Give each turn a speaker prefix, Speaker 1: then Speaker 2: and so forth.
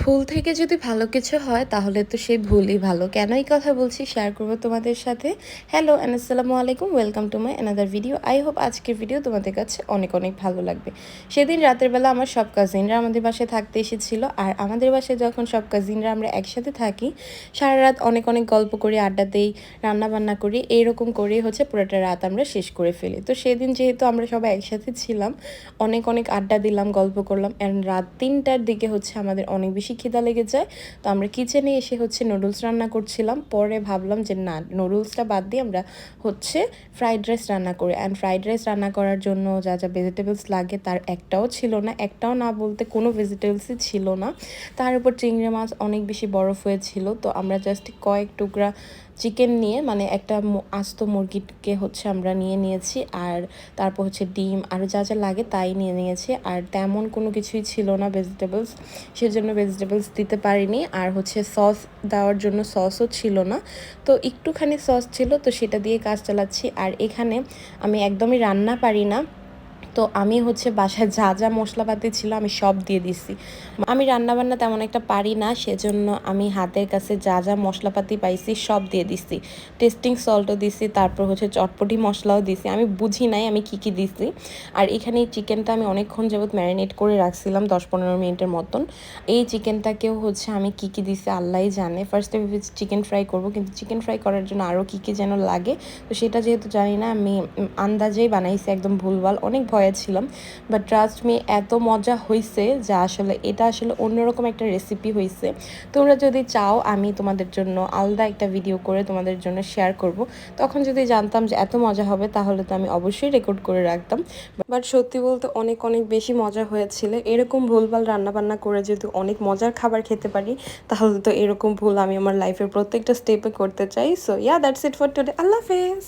Speaker 1: ভুল থেকে যদি ভালো কিছু হয় তাহলে তো সেই ভুলই ভালো। কেন এই কথা বলছি শেয়ার করব তোমাদের সাথে। হ্যালো এন্ড আসসালামু আলাইকুম, welcome to my another video. I hope আজকের ভিডিও তোমাদের কাছে অনেক অনেক ভালো লাগবে। সেদিন রাতের বেলা আমার সব কাজিনরা আমাদের বাসায় থাকতে এসেছিল। আর আমাদের বাসায় যখন সব কাজিনরা আমরা একসাথে থাকি, সারা রাত অনেক অনেক গল্প করি, আড্ডা দেই, রান্নাবান্না করি, এইরকম করেই হচ্ছে পুরোটা রাত আমরা শেষ করে ফেলি। তো সেদিন যেহেতু আমরা সবাই একসাথে ছিলাম, অনেক অনেক আড্ডা দিলাম, গল্প করলাম, অ্যান্ড রাত ৩টার দিকে হচ্ছে আমাদের অনেক বেশি খিদা লেগে যায়। তো আমরা কিচেনে এসে হচ্ছে নুডলস রান্না করছিলাম। পরে ভাবলাম যে না, নুডলসটা বাদ দিয়ে আমরা হচ্ছে ফ্রাইড রাইস রান্না করি। অ্যান্ড ফ্রাইড রাইস রান্না করার জন্য যা যা ভেজিটেবলস লাগে তার একটাও ছিল না, একটাও না বলতে কোনো ভেজিটেবলসই ছিল না। তার উপর চিংড়ি মাছ অনেক বেশি বরফ হয়েছিল। তো আমরা জাস্ট কয়েক টুকরা চিকেন নিয়ে, মানে একটা আস্ত মুরগিকে হচ্ছে আমরা নিয়েছি, আর তারপর হচ্ছে ডিম আরও যা যা লাগে তাই নিয়েছি। আর তেমন কোনো কিছুই ছিল না ভেজিটেবলস, সেজন্য ভেজিটেবলস দিতে পারিনি। আর হচ্ছে সস দেওয়ার জন্য সসও ছিল না, তো একটুখানি সস ছিল, তো সেটা দিয়ে কাজ চালাচ্ছি। আর এখানে আমি একদমই রান্না পারি না, তো আমি হচ্ছে বাসায় যা যা মশলাপাতি ছিল আমি সব দিয়ে দিছি। আমি রান্নাবান্না তেমন একটা পারি না, সেজন্য আমি হাতের কাছে যা যা মশলাপাতি পাইছি সব দিয়ে দিছি। টেস্টিং সল্টও দিছি, তারপর হচ্ছে চটপটি মশলাও দিছি। আমি বুঝি নাই আমি কি কি দিছি। আর এখানে এই চিকেনটা আমি অনেকক্ষণ যাবত ম্যারিনেট করে রাখছিলাম, 10-15 মিনিটের মতন। এই চিকেনটাকেও হচ্ছে আমি কি কি দিছি আল্লাহই জানে। ফার্স্টে ভেবেছি চিকেন ফ্রাই করব, কিন্তু চিকেন ফ্রাই করার জন্য আরও কী কী যেন লাগে, তো সেটা যেহেতু জানি না, আমি আন্দাজেই বানাইছি, একদম ভুলভাল। অনেক ভয়ে ছিলাম, বাট ট্রাস্ট মি এত মজা হয়েছে যা আসলে এটা আসলে অন্যরকম একটা রেসিপি হয়েছে। তোমরা যদি চাও আমি তোমাদের জন্য আলাদা একটা ভিডিও করে তোমাদের জন্য শেয়ার করব। তখন যদি জানতাম যে এত মজা হবে তাহলে তো আমি অবশ্যই রেকর্ড করে রাখতাম। বাট সত্যি বলতে অনেক অনেক বেশি মজা হয়েছিল। এরকম ভুলভাল রান্নাবান্না করে যদি অনেক মজার খাবার খেতে পারি, তাহলে তো এরকম ভুল আমি আমার লাইফের প্রত্যেকটা স্টেপে করতে চাই। So yeah, that's it for today. আল্লাহ হাফেজ।